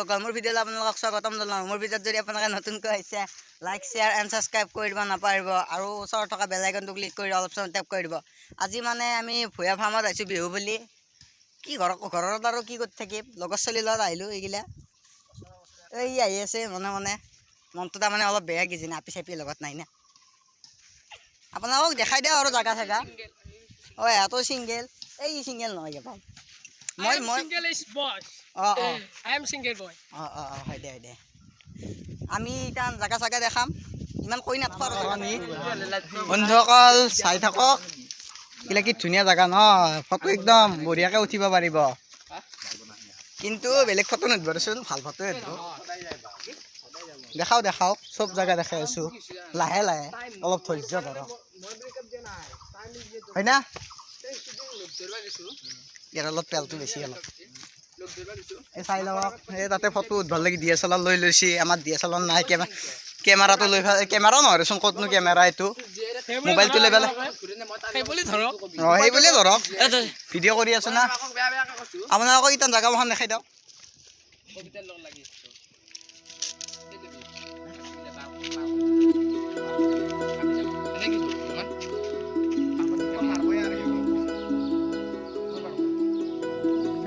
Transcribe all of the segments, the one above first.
মোৰ ভিডিঅ'লৈ আপোনালোকক স্বাগতম জনাওঁ। মোৰ ভিডিঅ'ত যদি আপোনালোকে নতুনকৈ আহিছে লাইক শ্বেয়াৰ এণ্ড ছাবস্ক্ৰাইব কৰি দিব নাপাহৰিব আৰু ওচৰত থকা বেল আইকনটো ক্লিক কৰি অলপ সময় টেপ কৰি দিব। আজি মানে আমি ভূঞা ফাৰ্মত আহিছোঁ বিহু বুলি। কি ঘৰত আৰু কি কৰি থাকিম, লগৰ ছোৱালীৰ লগত আহিলোঁ। এইগিলা এই আহি আছে মনে মনটো তাৰমানে অলপ বেয়া কিজানি, আপি চাপিৰ লগত নাই না। আপোনালোকক দেখাই দিওঁ আৰু জাগা চাগা। অঁ এহঁতো ছিংগেল, এই ছিংগেল নহয় কিবা মই হয় দে আমি এতিয়া জাগা চাগা দেখাম, ইমান কৈ নাথাকোঁ আৰু বন্ধুসকল চাই থাকক। এইগিলা কি ধুনীয়া জাগা ন, ফটো একদম বঢ়িয়াকৈ উঠিব পাৰিব। কিন্তু বেলেগ ফটো নিদিবচোন, ভাল ফটো নিদিব। দেখাও চব জাগা দেখাই আছোঁ, লাহে অলপ ধৈৰ্য ধৰক, হয় না? ইয়াৰ অলপ তেলটো বেছি অলপ এই চাই লওক। এই তাতে ফটো উঠিব লাগি DSLR লৈ লৈছে, আমাৰ DSLR নাই। কেমেৰাটো লৈ কেমেৰা নহয়চোন, ক'তনো কেমেৰা, এইটো মোবাইলটো লৈ পেলাই সেই বুলিয়ে ধৰক ভিডিঅ' কৰি আছোঁ না। আপোনালোকক এতিয়া জেগাখন দেখাই দিয়ক।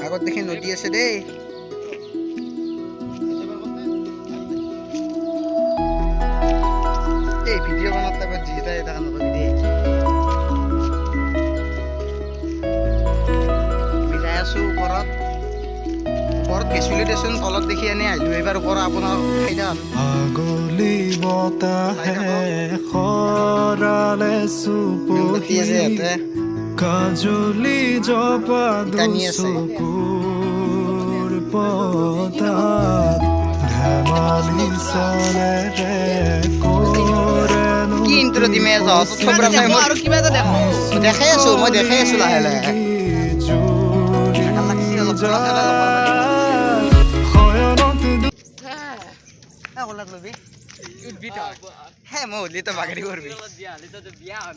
আগত দেখি নদী আছে দেই। এই ভিডিঅ' বনাত টাইপত যিটা দেখা নকবি দেই। আমি যাই আছোঁ ওপৰত গেছিলোঁ দেচোন, তলত দেখি এনে আহিলোঁ। এইবাৰ ওপৰত আপোনাৰ আছে ইয়াতে কাজলি জপা দুচকুৰ পতাত ধেমালি চলে ৰে কৰেনো। কি ইন্ট্ৰ দিমে যাওঁ চবৰা চাই মই আৰু কিবা এটা দেখাই আছোঁ লাহে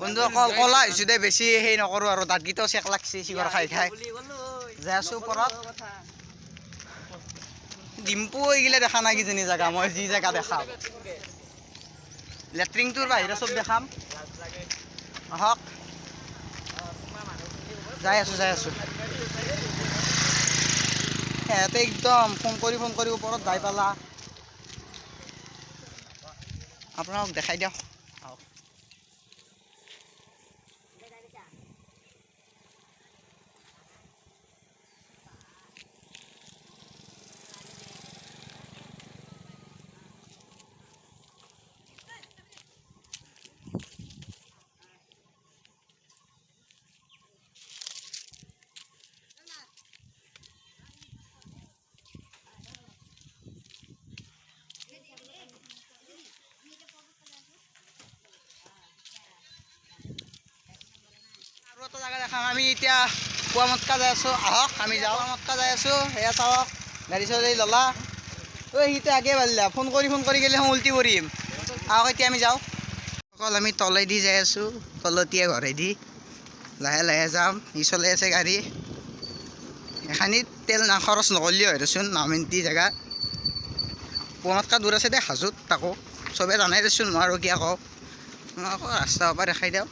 বন্ধুসকল কলা হৈছো দে, বেছি সেই নকৰোঁ আৰু দাঁতকেইটাও চেক লাগছে চিগাৰ খাই যাই আছোঁ ওপৰত। ডিম্পু এইগিলা দেখা নাই কিজানি জেগা, মই যি জেগা দেখাম লেট্ৰিনটোৰ বাহিৰে চব দেখাম। আহক যাই আছোঁ সিহঁতে একদম ফোন কৰি ওপৰত যাই পালা। আপোনালোক দেখাই দিয়ক। জাগা দেখাম আমি এতিয়া পুৱামতকা যাই আছোঁ। আহক আমি যাওঁ, পুৱামতকা যাই আছোঁ। সেয়া চাওক গাড়ী চাড়ী ল'লা। সিটো আগে বাঢ়িলা, ফোন কৰি গ'লে উল্টি কৰিম। আহক এতিয়া আমি যাওঁ। অকল আমি তলেদি যাই আছোঁ, তলতীয়া ঘৰেদি লাহে যাম। ই চলাই আছে গাড়ী। এখানিত তেল খৰচ নকৰিলেও হয় দেচোন, নামেন্তি জেগা। পুৱামতকা দূৰ আছে দে, হাজোত তাকো চবেই জানাই দেচোন, মই আৰু কিয় কওঁ। মই আকৌ ৰাস্তাৰ পৰা দেখাই দিওঁ।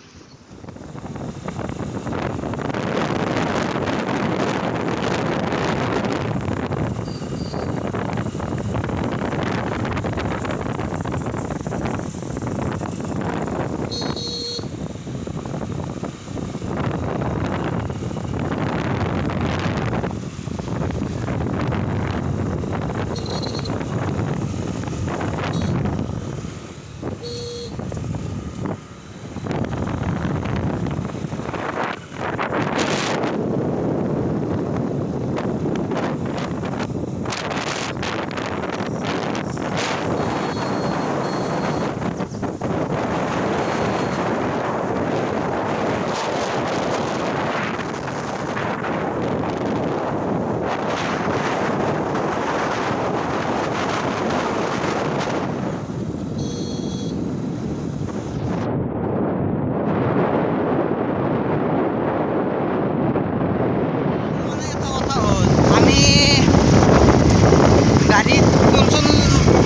গাড়ীত ফোন চোন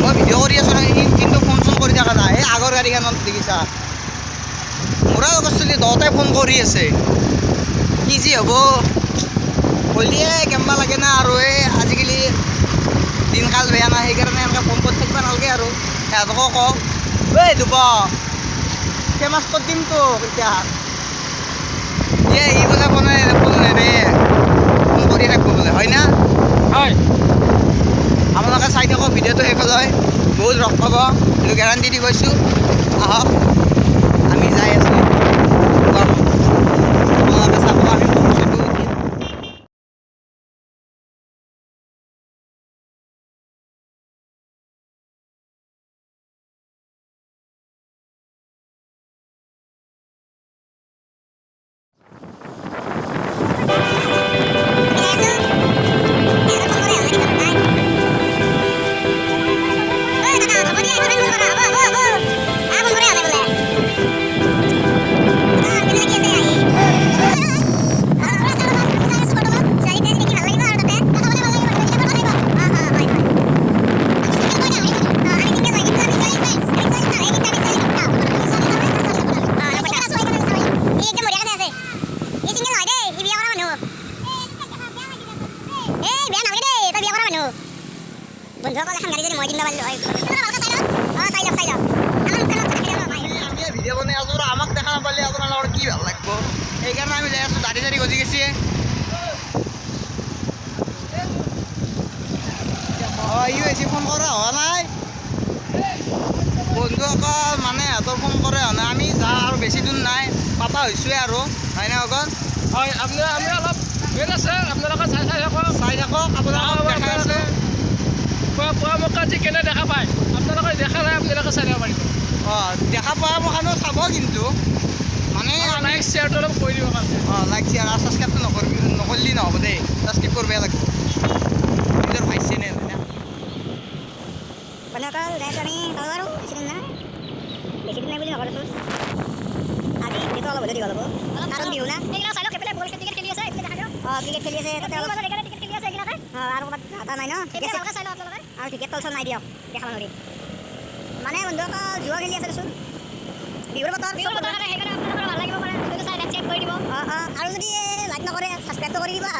মই ভিডিঅ' কৰি আছোঁ কিন্তু ফোন চোন কৰি থকা নাই এই আগৰ গাড়ীখনত দেখিছা মোৰা লগত চলি দহটাই ফোন কৰি আছে কি যি হ'ব হ'লিয়ে কেম্বা লাগে না আৰু এই আজিকালি দিনকাল বেয়া নাই সেইকাৰণে এনেকৈ ফোন কৰি থাকিব নালাগে আৰু সিহঁতকো কওঁ ঐ দুব ফেমাছ কৰি দিমতো এতিয়া ই বোলে ফোন নেৰে ফোন কৰি থাকিব বোলে হয় না হয় আপোনালোকে চাই থাকক ভিডিঅ'টো শেষলৈ হয় বহুত ৰস পাব এইটো গেৰাণ্টি দি কৈছোঁ আহক আমি যাই আছোঁ আপোনালোকে চাব আমি ভৱিষ্যতে উঠিম বন্ধুসকল এখন গাড়ী যদি মই কিনিব পাৰিলোঁ হয় চাই লওক আমি ভিডিঅ' বনাই আছোঁ আৰু আমাক দেখা নাপালে আপোনালোকৰ কি ভাল লাগিব সেইকাৰণে আমি যাই আছোঁ দাড়ি চাৰি গজি গৈছে অঁ ই বেছি ফোন কৰা হোৱা নাই বন্ধুসকল মানে সিহঁতৰ ফোন কৰে হোৱা নাই আমি যাওঁ আৰু বেছি দূৰ নাই পাতা হৈছোঁৱে আৰু হয়নে অকণ হয় আমি অলপ ভিৰ আছে আপোনালোকে চাই থাকক আপোনালোকক দেখাই আছে পৰামৰ্শ যি কেনে দেখা পায় আপোনালোকে দেখা নাই আপোনালোকে চাই দিব পাৰিব অঁ দেখা পোৱা মোৰ কাৰণেও চাব কিন্তু মানে লাইক শ্বেয়াৰটো অলপ কৰি দিব কাৰণে অঁ লাইক শ্বেয়াৰ আৰু ছাবস্ক্ৰাইবটো নকৰিলে নহ'ব দেই ছাবস্ক্ৰাইব কৰিব বেয়া লাগিব নিজৰ ভাইচ চেনেল হয় না বন্ধুসকল যাই আছোঁ আমি পালোঁ আৰু বেছি দিন নাই বুলি নকৰোঁচোন আজি যিহেতু অলপ হ'লেও দীঘল হ'ব কাৰণ বিহু না ক্ৰিকেট খেলি আছে তাতে অলপ আৰু ক'ৰবাত এটা নাই ন আৰু টিকেট তলচল নাই দিয়ক দেখাব নোৱাৰি মানে বন্ধুসকল জুৱা খেলি আছে দেচোন বিহুৰ বতৰ আৰু যদি লাইক নকৰে ছাবস্ক্ৰাইবটো কৰি দিবা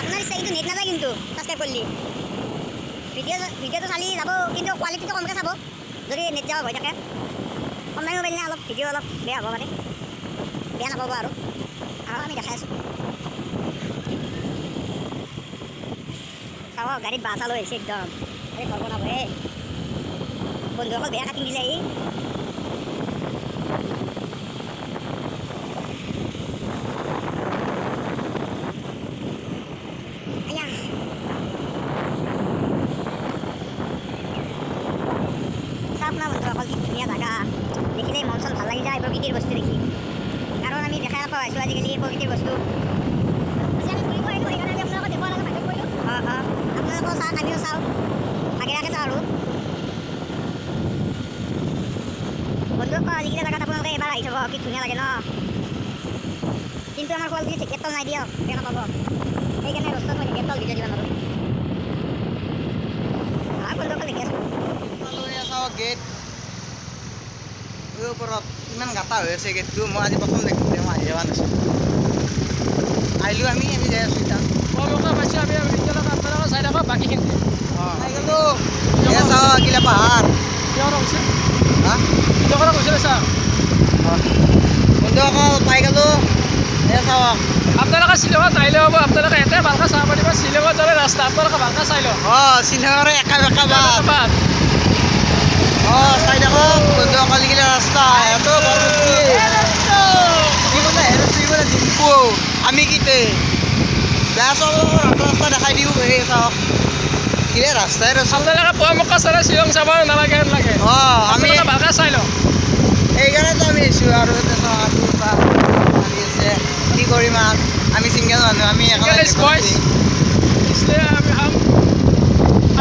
আপোনাৰ ইচ্ছা কিন্তু নেট নাযায় কিন্তু ছাবস্ক্ৰাইব কৰিলে ভিডিঅ'টো চালি যাব কিন্তু কোৱালিটিটো কমকৈ চাব যদি নেট যাব হৈ থাকে অনলাইন মোবাইল অলপ ভিডিঅ' অলপ বেয়া হ'ব পাৰে বেয়া নাপাব আৰু আমি দেখাই আছোঁ চাব গাড়ীত বাছা লৈ আহিছে একদম এই ঘৰ বনাব হে বন্ধুসকল বেয়া কাটিং দিলে চাওক না বন্ধুসকল কি ধুনীয়া জাগা দেখিলেই মন চন ভাল লাগি যায় প্ৰকৃতিৰ বস্তু দেখি কাৰণ আমি দেখাই নাপাওঁ আছোঁ আজিকালি প্ৰকৃতিৰ বস্তু আপোনালোকেও চাওক আমিও চাওঁ আগেৰাকে চাওঁ আৰু বন্ধুসকল যিকেইটা জেগাত আপোনালোকে এবাৰ আহি চাব কি ধুনীয়া লাগে ন কিন্তু আমাৰ শুৱালকুছিত ঢেকীয়াৰ তল নাই দিয়ক বেয়া নাপাব সেইকাৰণে ৰস্তত মই ঢেকীয়াৰ তল ভিডিঅ' দিব নোৱাৰোঁ বন্ধুসকল দেখি আছোঁ চাওক গেট ওপৰত ইমান গাঁতা হৈ আছে গেটটো মই আজি প্ৰথম দেখিছোঁ মই আহি যোৱা নাছিলোঁ আহিলোঁ আমি যাই আছোঁ এতিয়া পৰামৰ্শ পাইছোঁ আমি এতিয়ালৈকে আপোনালোকে চাই থাকক বাকীখিনি অঁ আহি গ'লোঁ এয়া চাওক কিলা পাহাৰ কিহৰ হৈছে হা কিহৰ গৈছিলে ছাৰ বন্ধুসকল পাই গ'লোঁ এয়া চাওক আপোনালোকে শ্বিলঙত নাহিলে হ'ব আপোনালোকে ইয়াতে ভালকৈ চাব পাৰিব শ্বিলঙত যালে ৰাস্তা আপোনালোকে ভালকৈ চাই লওক অঁ শ্বিলঙৰ একা বেকা বাট অঁ চাই থাকক বন্ধুসকল কিলা ৰাস্তা সিহঁতো ডিম্পু আমি কিতে বেয়া চাব ৰাস্তা দেখাই দিওঁ এই চাওক কিলে ৰাস্তাই আপোনালোকে পৰামৰ্শ চালে শ্বিলং চাব নালাগে হেন লাগে অঁ আমি ভালকৈ চাই লওক সেইকাৰণেতো আমি আহিছোঁ আৰু আহি আছে কি কৰিম আমি ছিংগল মানুহ আমি इसलिए हम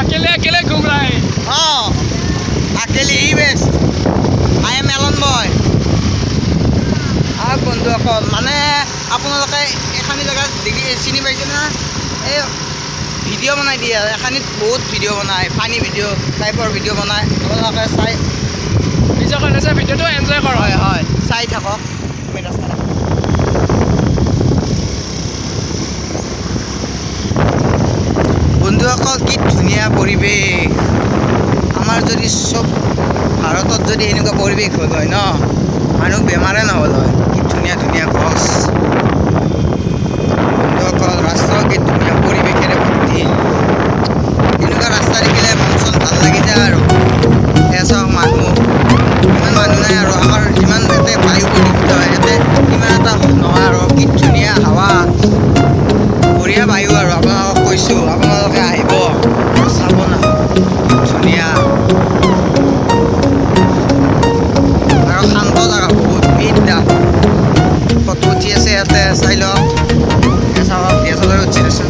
अकेले अकेले घूम रहे हैं অঁ अकेले ही बेस्ट আই এম এলন বয় বন্ধুসকল মানে আপোনালোকে এইখানি জেগাত দেখি চিনি পাইছে না এই ভিডিঅ' বনাই দিয়ে এখানিত বহুত ভিডিঅ' বনায় ফানি ভিডিঅ' টাইপৰ ভিডিঅ' বনায় আপোনালোকে চাই নিজৰ কাৰণে যে ভিডিঅ'টো এনজয় কৰক হয় হয় চাই থাকক আমি ৰাস্তা বন্ধুসকল কি ধুনীয়া পৰিৱেশ আমাৰ যদি চব ভাৰতত যদি এনেকুৱা পৰিৱেশ হ'ল হয় ন মানুহ বেমাৰে নহ'ল হয় কি ধুনীয়া ধুনীয়া গছ বন্ধুসকল ৰাস্তাও কি ধুনীয়া পৰিৱেশেৰে ভৰ্তি এনেকুৱা ৰাস্তা দেখিলে মন চন ভাল লাগি যায় আৰু চাওক মানুহ ইমান মানুহ নাই আৰু আমাৰ যিমান ইয়াতে বায়ু প্ৰদূষিত হয় ইয়াতে ইমান এটা নহয় আৰু কি ধুনীয়া হাৱা বঢ়িয়া বায়ু আৰু আপোনালোকক কৈছোঁ আপোনালোকে আহিব চাব না ধুনীয়া আৰু শান্ত জেগা বহুত বিদ্যা ফটো উঠি আছে ইয়াতে চাই লওক চাওক DSLR উঠি দেচোন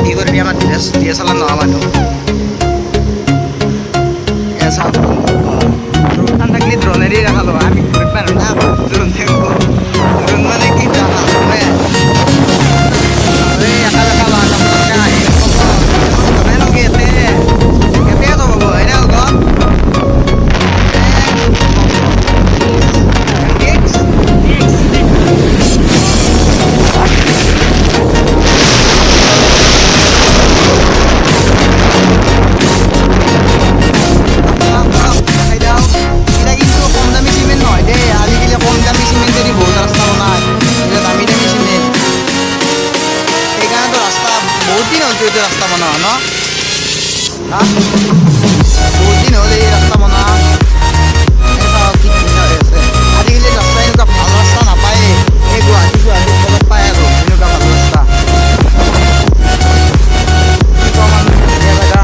কি কৰিবি আমাৰ DSLR নহয় মানুহ চাওক ড্ৰোন থাকলে ড্ৰোনেদি দেখালো আমি ঘূৰিব পাৰোঁ না ড্ৰোন থাকিব ড্ৰোন মানে কি জানা একা দেখা লোৱা আপোনালোকে আহি ক'ব নকে ইয়াতে ইয়াতে তো পাব হয়নে আকৌ রাস্তা বনা ন বহুত দিন হলে এই রাস্তা বনা কি ধুনীয়া হৈ আছে আজিকালি ৰাস্তা এনেকুৱা ভাল ৰাস্তা নাপায় এই গুৱাহাটী কলেজ পায় আৰু এনেকুৱা ভাল ৰাস্তা ধুনীয়া জেগা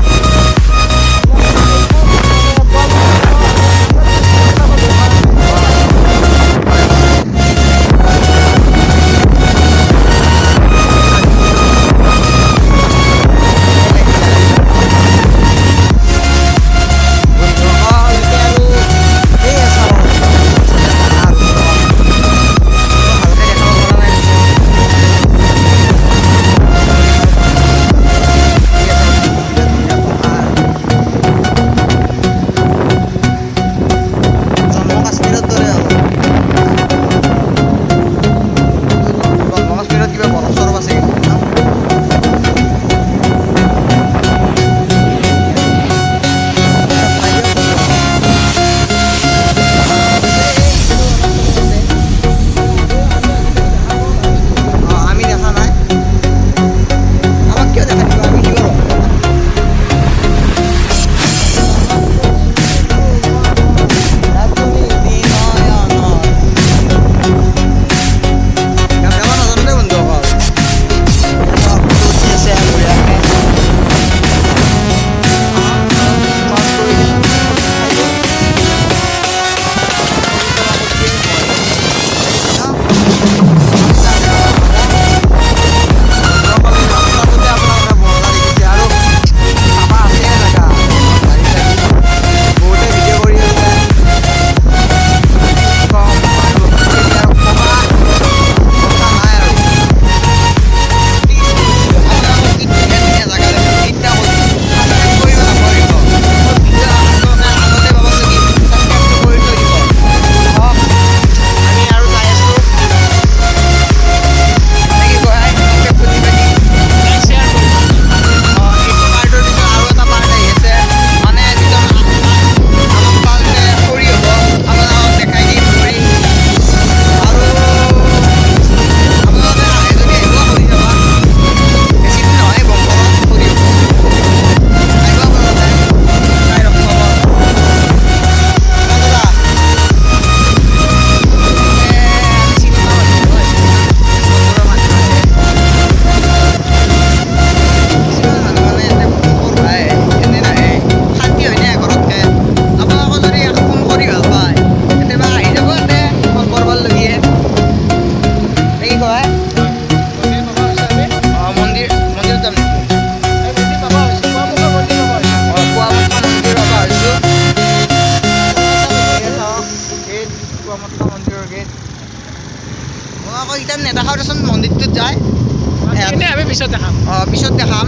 এনে আমি পিছত দেখাম পিছত দেখাম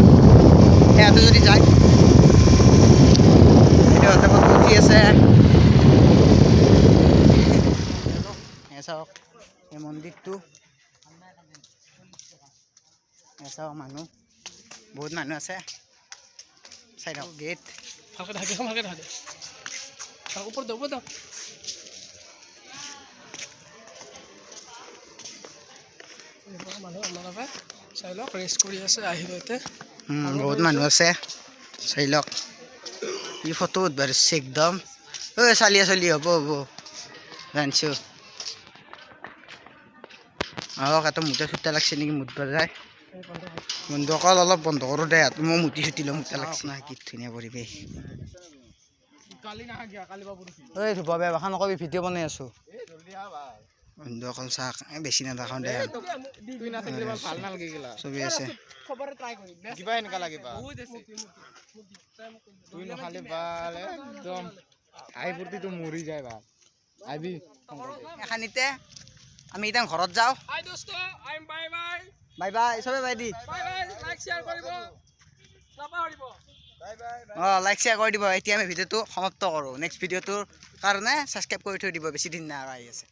সিহঁতে যদি যায় সিহঁতে ক'ত উঠি আছে চাওক এই মন্দিৰটো চাওক মানুহ বহুত মানুহ আছে চাই থাকক গেট ভালকে ঢাকি ভালকে ঢাকি ওপৰত দাও মানুহ আপোনালোকে চাই লওক ৰেষ্ট কৰি আছে আহিব এতিয়া বহুত মানুহ আছে চাই লওক ই ফটো উঠবাৰ একদম চালিয়া চলি হ'ব জানিছোঁ এটা মুঠা চুটা লাগছে নেকি মুঠবাৰ যায় বন্ধু অকল অলপ বন্ধ কৰোঁ দে মই মুঠি চুটি লওঁ মুঠা লাগছে না কি ধুনীয়া পৰিৱেশ ঐ ধুবা বেয়া ভাষা নকবি ভিডিঅ' বনাই আছোঁ বন্ধু অকল চাহ বেছি নাথাকোঁ দে চবেই আছে কিবা এনেকা লাগিব তুই নখালে ভাল একদম আই প্ৰতিটো মৰি যায় ভাল আইবি এখানিতে আমি এতিয়া ঘৰত যাওঁ বাই বাই চবে বাই দি লাইক শ্বেয়াৰ কৰিব লাইক শ্বেয়াৰ কৰি দিব এতিয়া আমি ভিডিঅ'টো সমাপ্ত কৰোঁ নেক্সট ভিডিঅ'টোৰ কাৰণে ছাবস্ক্ৰাইব কৰি থৈ দিব বেছি দিন নাই আহি আছে